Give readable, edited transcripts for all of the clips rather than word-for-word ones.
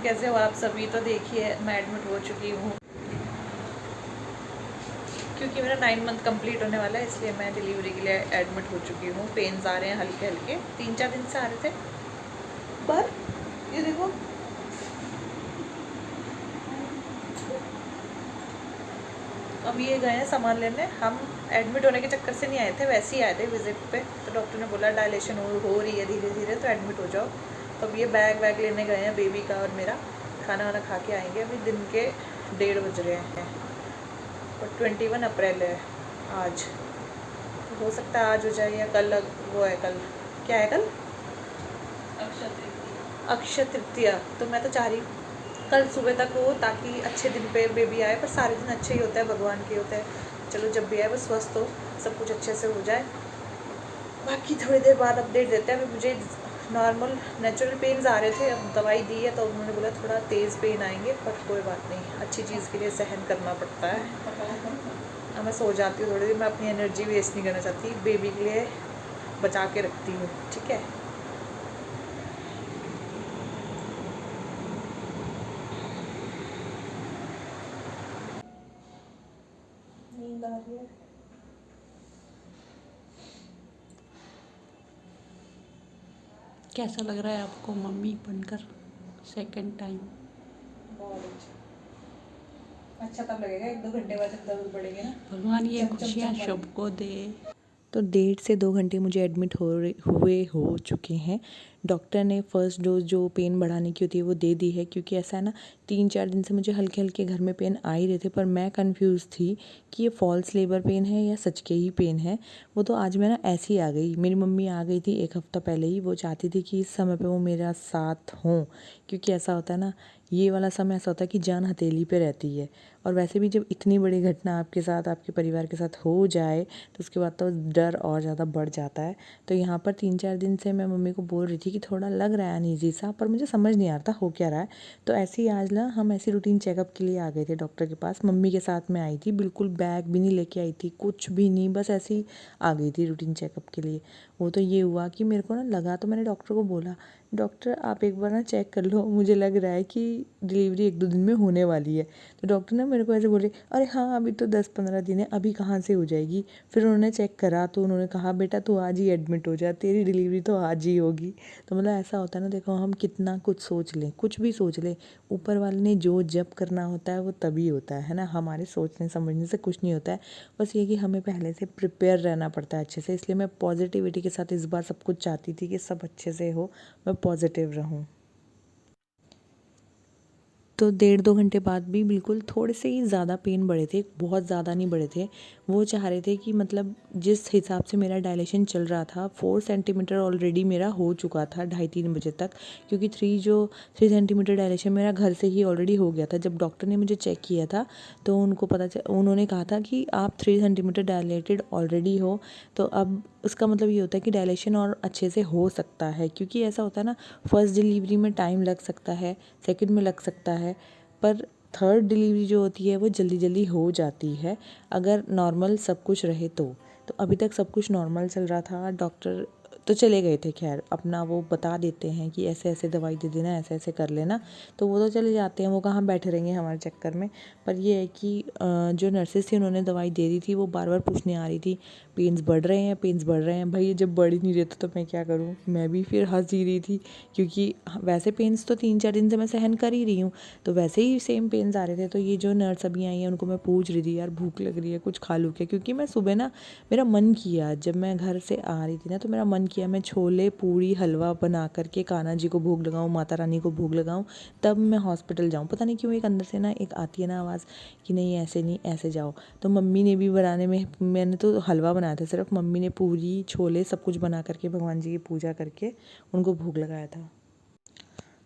कैसे हो आप सभी। तो देखिए मैं एडमिट हो चुकी हूँ क्योंकि मेरा 9 मंथ कंप्लीट होने वाला है, इसलिए मैं डिलीवरी के लिए एडमिट हो चुकी हूँ। पेन्स आ रहे हैं हल्के हल्के, 3-4 दिन से आ रहे थे, पर ये देखो अब ये गए हैं सामान लेने। हम एडमिट होने के चक्कर से नहीं आए थे, वैसे ही आए थे विजिट पे। तो डॉक्टर ने बोला डायलेशन हो रही है धीरे धीरे, तो एडमिट हो जाओ। तो अब ये बैग वैग लेने गए हैं बेबी का और मेरा। खाना वाना खा के आएंगे। अभी दिन के 1:30 बज रहे हैं और 21 अप्रैल है आज। हो सकता है आज हो जाए या कल। वो है कल, क्या है कल? अक्षय तृतीया। तो मैं तो चाह रही हूँ कल सुबह तक हो, ताकि अच्छे दिन पे बेबी आए। पर सारे दिन अच्छे ही होता है, भगवान के होता है। चलो जब भी आए बस स्वस्थ हो, सब कुछ अच्छे से हो जाए। बाकी थोड़ी देर बाद अपडेट देते हैं। अभी मुझे नॉर्मल नेचुरल पेन्स आ रहे थे, अब दवाई दी है तो उन्होंने बोला थोड़ा तेज़ पेन आएंगे, पर कोई बात नहीं, अच्छी चीज़ के लिए सहन करना पड़ता है। अब मैं सो जाती हूँ थोड़ी देर। मैं अपनी एनर्जी वेस्ट नहीं करना चाहती, बेबी के लिए बचा के रखती हूँ, ठीक है। नींद आ रही है। कैसा लग रहा है आपको मम्मी बनकर सेकंड टाइम? बहुत अच्छा तब लगेगा 1-2 घंटे बाद जब दर्द बढ़ेंगे ना। भगवान ये चम चम खुशियाँ चम वाली। सबको दे। तो 1.5 से 2 घंटे मुझे एडमिट हुए हो चुके हैं। डॉक्टर ने फर्स्ट डोज जो पेन बढ़ाने की होती है वो दे दी है, क्योंकि ऐसा है ना 3-4 दिन से मुझे हल्के हल्के घर में पेन आ ही रहे थे, पर मैं कंफ्यूज थी कि ये फॉल्स लेबर पेन है या सच के ही पेन है। वो तो आज मैं ना ऐसी ही आ गई। मेरी मम्मी आ गई थी 1 हफ्ता पहले ही। वो चाहती थी कि इस समय पे वो मेरा साथ हों, क्योंकि ऐसा होता है ना, ये वाला समय ऐसा होता है कि जान हथेली पे रहती है। और वैसे भी जब इतनी बड़ी घटना आपके साथ, आपके परिवार के साथ हो जाए, तो उसके बाद तो डर और ज़्यादा बढ़ जाता है। तो यहाँ पर 3-4 दिन से मैं मम्मी को बोल रही थी कि थोड़ा लग रहा है अनईज़ी सा, पर मुझे समझ नहीं आ रहा था हो क्या रहा है। तो ऐसे ही आज ना हम ऐसी रूटीन चेकअप के लिए आ गए थे डॉक्टर के पास। मम्मी के साथ मैं आई थी, बिल्कुल बैग भी नहीं लेके आई थी, कुछ भी नहीं, बस ऐसे ही आ गई थी रूटीन चेकअप के लिए। वो तो ये हुआ कि मेरे को ना लगा, तो मैंने डॉक्टर को बोला डॉक्टर आप एक बार ना चेक कर लो, मुझे लग रहा है कि डिलीवरी 1-2 दिन में होने वाली है। तो डॉक्टर ने मेरे को ऐसे बोले अरे हाँ अभी तो 10-15 दिन है, अभी कहाँ से हो जाएगी। फिर उन्होंने चेक करा तो उन्होंने कहा बेटा तू आज ही एडमिट हो जा, तेरी डिलीवरी तो आज ही होगी। तो मतलब ऐसा होता है ना, देखो हम कितना कुछ सोच लें, कुछ भी सोच लें, ऊपर वाले ने जो जब करना होता है वो तभी होता है ना। हमारे सोचने समझने से कुछ नहीं होता है। बस ये कि हमें पहले से प्रिपेयर रहना पड़ता है अच्छे से। इसलिए मैं पॉजिटिविटी के साथ इस बार सब कुछ चाहती थी कि सब अच्छे से हो, मैं पॉजिटिव रहूँ। तो 1.5-2 घंटे बाद भी बिल्कुल थोड़े से ही ज़्यादा पेन बढ़े थे, बहुत ज़्यादा नहीं बढ़े थे। वो चाह रहे थे कि मतलब जिस हिसाब से मेरा डायलेशन चल रहा था, 4 सेंटीमीटर ऑलरेडी मेरा हो चुका था 2:30-3 बजे तक, क्योंकि 3 सेंटीमीटर डायलेशन मेरा घर से ही ऑलरेडी हो गया था। जब डॉक्टर ने मुझे चेक किया था तो उन्होंने कहा था कि आप 3 सेंटीमीटर डायलेटेड ऑलरेडी हो, तो अब उसका मतलब ये होता है कि डायलेशन और अच्छे से हो सकता है। क्योंकि ऐसा होता है ना, फर्स्ट डिलीवरी में टाइम लग सकता है, सेकंड में लग सकता है, पर थर्ड डिलीवरी जो होती है वो जल्दी जल्दी हो जाती है, अगर नॉर्मल सब कुछ रहे तो। अभी तक सब कुछ नॉर्मल चल रहा था। डॉक्टर तो चले गए थे, खैर अपना वो बता देते हैं कि ऐसे ऐसे दवाई दे देना, ऐसे ऐसे कर लेना, तो वो तो चले जाते हैं, वो कहाँ बैठे रहेंगे हमारे चक्कर में। पर ये है कि जो नर्सेस थी उन्होंने दवाई दे दी थी, वो बार बार पूछने आ रही थी पेन्स बढ़ रहे हैं, पेन्स बढ़ रहे हैं। भाई ये जब बढ़ ही नहीं रहता तो मैं क्या करूँ। मैं भी फिर हंस ही रही थी, क्योंकि वैसे पेन्स तो 3-4 दिन से मैं सहन कर ही रही हूँ, तो वैसे ही सेम पेन्स आ रहे थे। तो ये जो नर्स अभी आई हैं उनको मैं पूछ रही थी यार भूख लग रही है, कुछ खा लूँ क्या। क्योंकि मैं सुबह ना, मेरा मन किया जब मैं घर से आ रही थी ना, तो मेरा मन किया मैं छोले पूड़ी हलवा बना करके कान्हा जी को भोग लगाऊँ, माता रानी को भोग लगाऊँ, तब मैं हॉस्पिटल जाऊँ। पता नहीं क्यों एक अंदर से ना एक आती है ना आवाज़ कि नहीं ऐसे नहीं, ऐसे जाओ। तो मम्मी ने भी बनाने में, मैंने तो हलवा बनाया था सिर्फ, मम्मी ने पूरी छोले सब कुछ बना करके भगवान जी की पूजा करके उनको भोग लगाया था।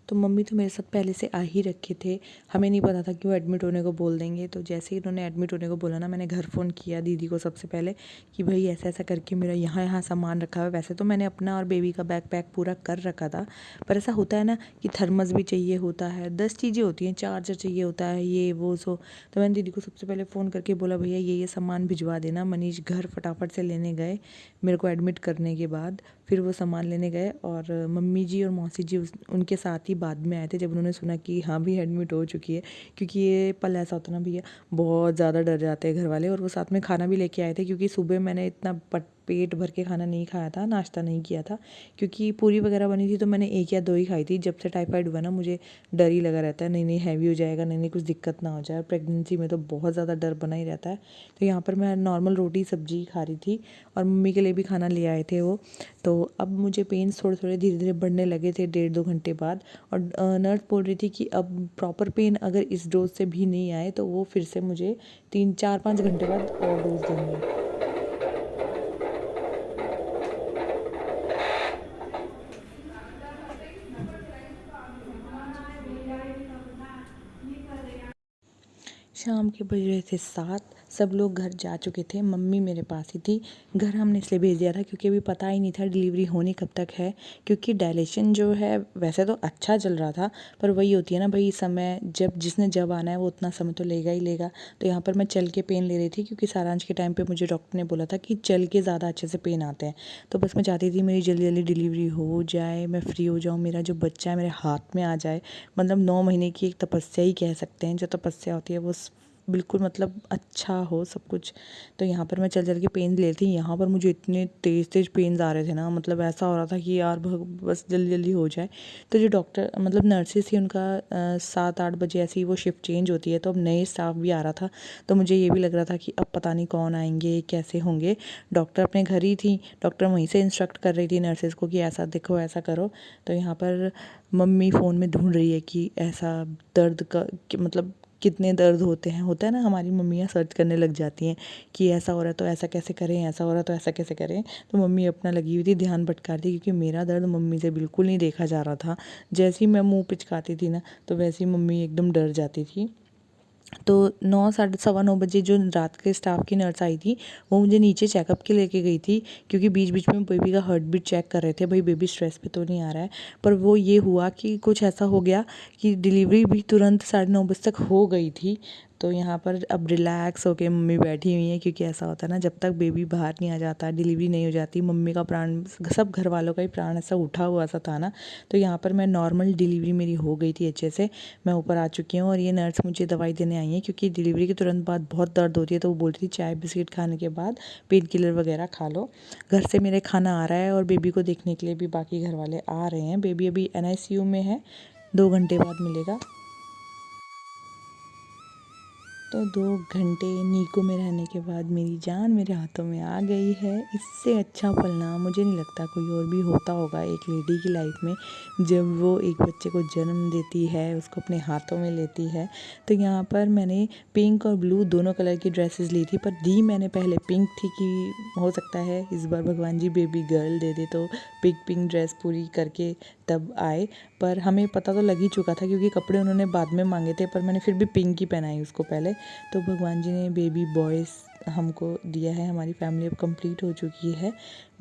तो मम्मी तो मेरे साथ पहले से आ ही रखे थे। हमें नहीं पता था कि वो एडमिट होने को बोल देंगे। तो जैसे ही उन्होंने एडमिट होने को बोला ना, मैंने घर फ़ोन किया दीदी को सबसे पहले कि भाई ऐसा ऐसा करके मेरा यहाँ यहाँ सामान रखा हुआ है। वैसे तो मैंने अपना और बेबी का बैग पैक पूरा कर रखा था, पर ऐसा होता है ना कि थर्मस भी चाहिए होता है, 10 चीज़ें होती हैं, चार्जर चाहिए होता है, ये वो सो। तो मैंने दीदी को सबसे पहले फ़ोन करके बोला भैया ये सामान भिजवा देना। मनीष घर फटाफट से लेने गए मेरे को एडमिट करने के बाद। फिर वो सामान लेने गए और मम्मी जी और मौसी जी उनके साथ ही बाद में आए थे, जब उन्होंने सुना कि हाँ भी एडमिट हो चुकी है। क्योंकि ये पल ऐसा होता ना भैया, बहुत ज़्यादा डर जाते हैं घर वाले। और वो साथ में खाना भी लेके आए थे, क्योंकि सुबह मैंने इतना पेट भर के खाना नहीं खाया था, नाश्ता नहीं किया था, क्योंकि पूरी वगैरह बनी थी तो मैंने 1 या 2 ही खाई थी। जब से टाइफाइड हुआ ना, मुझे डर ही लगा रहता है, नहीं हैवी हो जाएगा, नहीं कुछ दिक्कत ना हो जाए। और प्रेगनेंसी में तो बहुत ज़्यादा डर बना ही रहता है। तो यहाँ पर मैं नॉर्मल रोटी सब्जी खा रही थी, और मम्मी के लिए भी खाना ले आए थे वो। तो अब मुझे पेन्स थोड़े थोड़े धीरे धीरे बढ़ने लगे थे 1.5-2 घंटे बाद। और नर्स बोल रही थी कि अब प्रॉपर पेन अगर इस डोज से भी नहीं आए तो वो फिर से मुझे 3-4-5 घंटे बाद और डोज देंगे। शाम के बज रहे थे 7, सब लोग घर जा चुके थे, मम्मी मेरे पास ही थी। घर हमने इसलिए भेज दिया था क्योंकि अभी पता ही नहीं था डिलीवरी होनी कब तक है। क्योंकि डायलेशन जो है वैसे तो अच्छा चल रहा था, पर वही होती है ना भाई, समय जब आना है वो उतना समय तो लेगा ही लेगा। तो यहाँ पर मैं चल के पेन ले रही थी, क्योंकि सारांश के टाइम पर मुझे डॉक्टर ने बोला था कि चल के ज़्यादा अच्छे से पेन आते हैं। तो बस मैं चाहती थी मेरी जल्दी जल्दी डिलीवरी हो जाए, मैं फ्री हो जाऊँ, मेरा जो बच्चा है मेरे हाथ में आ जाए। मतलब 9 महीने की एक तपस्या ही कह सकते हैं, जो तपस्या होती है वो बिल्कुल मतलब अच्छा हो सब कुछ। तो यहाँ पर मैं चल के पेन ले थी। यहाँ पर मुझे इतने तेज़ पेन्स आ रहे थे ना, मतलब ऐसा हो रहा था कि यार बस जल्दी जल्दी हो जाए। तो जो डॉक्टर मतलब नर्सेस थी, उनका 7-8 बजे ऐसी वो शिफ्ट चेंज होती है, तो अब नए स्टाफ भी आ रहा था। तो मुझे ये भी लग रहा था कि अब पता नहीं कौन आएंगे, कैसे होंगे। डॉक्टर अपने घर ही थी, डॉक्टर वहीं से इंस्ट्रक्ट कर रही थी नर्सेस को कि ऐसा देखो, ऐसा करो। तो यहाँ पर मम्मी फ़ोन में ढूंढ रही है कि ऐसा दर्द का मतलब कितने दर्द होता है ना, हमारी मम्मियाँ सर्च करने लग जाती हैं कि ऐसा हो रहा है तो ऐसा कैसे करें, ऐसा हो रहा है तो ऐसा कैसे करें। तो मम्मी अपना लगी हुई थी, ध्यान भटका रही थी, क्योंकि मेरा दर्द मम्मी से बिल्कुल नहीं देखा जा रहा था। जैसे ही मैं मुँह पिचकाती थी ना, तो वैसे ही मम्मी एकदम डर जाती थी। तो 9 साढ़े 9:15 बजे जो रात के स्टाफ की नर्स आई थी, वो मुझे नीचे चेकअप के लेके गई थी, क्योंकि बीच बीच में बेबी का हार्ट बीट चेक कर रहे थे, भाई बेबी स्ट्रेस पे तो नहीं आ रहा है। पर वो ये हुआ कि कुछ ऐसा हो गया कि डिलीवरी भी तुरंत 9:30 बजे तक हो गई थी। तो यहाँ पर अब रिलैक्स होके मम्मी बैठी हुई हैं, क्योंकि ऐसा होता है ना, जब तक बेबी बाहर नहीं आ जाता, डिलीवरी नहीं हो जाती, मम्मी का प्राण, सब घर वालों का ही प्राण ऐसा उठा हुआ सा था ना। तो यहाँ पर मैं नॉर्मल डिलीवरी मेरी हो गई थी अच्छे से, मैं ऊपर आ चुकी हूँ। और ये नर्स मुझे दवाई देने आई है, क्योंकि डिलीवरी के तुरंत बाद बहुत दर्द होती है। तो वो बोलती थी चाय बिस्किट खाने के बाद पेन किलर वगैरह खा लो। घर से मेरे खाना आ रहा है, और बेबी को देखने के लिए भी बाकी घर वाले आ रहे हैं। बेबी अभी NICU में है, 2 घंटे बाद मिलेगा। तो 2 घंटे नीको में रहने के बाद मेरी जान मेरे हाथों में आ गई है। इससे अच्छा पल ना मुझे नहीं लगता कोई और भी होता होगा एक लेडी की लाइफ में, जब वो एक बच्चे को जन्म देती है, उसको अपने हाथों में लेती है। तो यहाँ पर मैंने पिंक और ब्लू दोनों कलर की ड्रेसेस ली थी, पर दी मैंने पहले पिंक थी कि हो सकता है इस बार भगवान जी बेबी गर्ल दे दे, तो पिंक ड्रेस पूरी करके तब आए। पर हमें पता तो लग ही चुका था, क्योंकि कपड़े उन्होंने बाद में मांगे थे, पर मैंने फिर भी पिंक ही पहनाई उसको पहले। तो भगवान जी ने बेबी बॉयज़ हमको दिया है, हमारी फैमिली अब कंप्लीट हो चुकी है।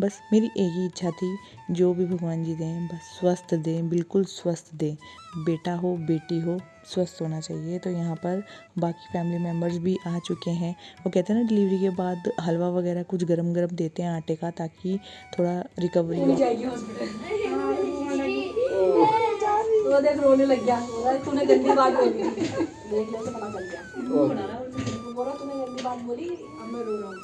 बस मेरी एक ही इच्छा थी, जो भी भगवान जी दें बस स्वस्थ दें, बिल्कुल स्वस्थ दें। बेटा हो बेटी हो, स्वस्थ होना चाहिए। तो यहाँ पर बाकी फैमिली मेम्बर्स भी आ चुके हैं। वो कहते हैं ना डिलीवरी के बाद हलवा वगैरह कुछ गरम गरम देते हैं आटे का, ताकि थोड़ा रिकवरी हो। तो देख रोने लग गया, तूने गंदी बात बोली, देखने से पता चल गया। बोला तूने गंदी बात बोली, अब मैं रो रहा हूँ।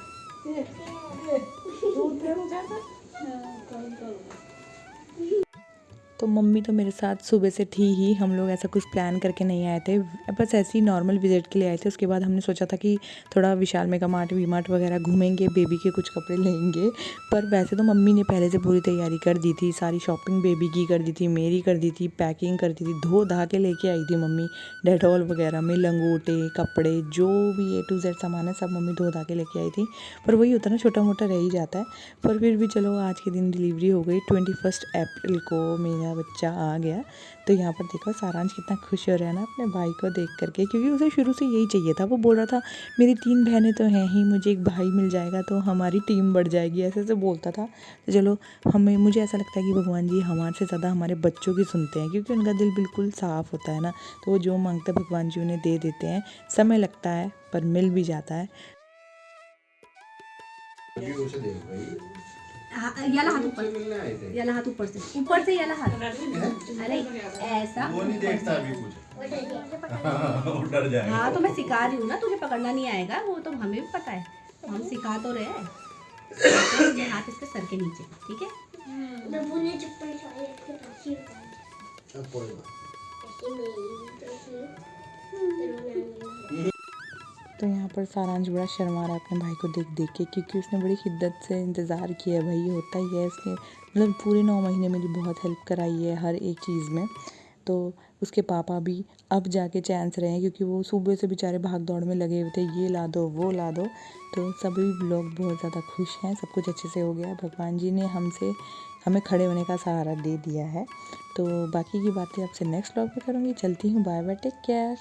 तो मम्मी तो मेरे साथ सुबह से थी ही, हम लोग ऐसा कुछ प्लान करके नहीं आए थे, बस ऐसे ही नॉर्मल विजिट के लिए आए थे। उसके बाद हमने सोचा था कि थोड़ा विशाल मेगा मार्ट वी मार्ट वगैरह घूमेंगे, बेबी के कुछ कपड़े लेंगे। पर वैसे तो मम्मी ने पहले से पूरी तैयारी कर दी थी, सारी शॉपिंग बेबी की कर दी थी, मेरी कर दी थी, पैकिंग कर दी थी, धो धा के लेके आई थी मम्मी। डेटॉल वगैरह में लंगोटे कपड़े जो भी A to Z सामान है सब मम्मी धो धा के लेके आई थी। पर वही होता है ना, छोटा मोटा रह ही जाता है। पर फिर भी चलो, आज के दिन डिलीवरी हो गई। 21 अप्रैल को मेरा बच्चा आ गया। तो यहाँ पर देखो सारांश कितना खुश हो रहा है ना अपने भाई को देख करके, क्योंकि उसे शुरू से यही चाहिए था। वो बोल रहा था मेरी 3 बहनें तो हैं ही, मुझे एक भाई मिल जाएगा तो हमारी टीम बढ़ जाएगी, ऐसे ऐसे बोलता था। तो चलो, मुझे ऐसा लगता है कि भगवान जी हमारे से ज़्यादा हमारे बच्चों की सुनते हैं, क्योंकि उनका दिल बिल्कुल साफ़ होता है ना। तो वो जो मांगता है भगवान जी उन्हें दे देते हैं। समय लगता है पर मिल भी जाता है। याला हाथ ऊपर, याला हाथ ऊपर से याला हाथ, अरे ऐसा वो नहीं देखता अभी कुछ। वो डर जाएगा। हाँ तो मैं सिखा रही हूँ ना, तुझे पकड़ना नहीं आएगा, वो तो हमें भी पता है, हम सिखा तो रहे हैं। हाथ इसके सर के नीचे, ठीक है। तो यहाँ पर सारांश बड़ा शर्मा रहा है अपने भाई को देख देख के, क्योंकि उसने बड़ी शिद्दत से इंतज़ार किया। भाई होता ही है, इसलिए मतलब पूरे 9 महीने मेरी बहुत हेल्प कराई है हर एक चीज़ में। तो उसके पापा भी अब जाके चैन से रहे हैं, क्योंकि वो सुबह से बेचारे भाग दौड़ में लगे हुए थे, ये ला दो वो ला दो। तो सभी लोग बहुत ज़्यादा खुश हैं, सब कुछ अच्छे से हो गया। भगवान जी ने हमें खड़े होने का सहारा दे दिया है। तो बाकी की बातें आपसे नेक्स्ट व्लॉग में करूँगी। चलती हूँ, बाय बाय, टेक केयर।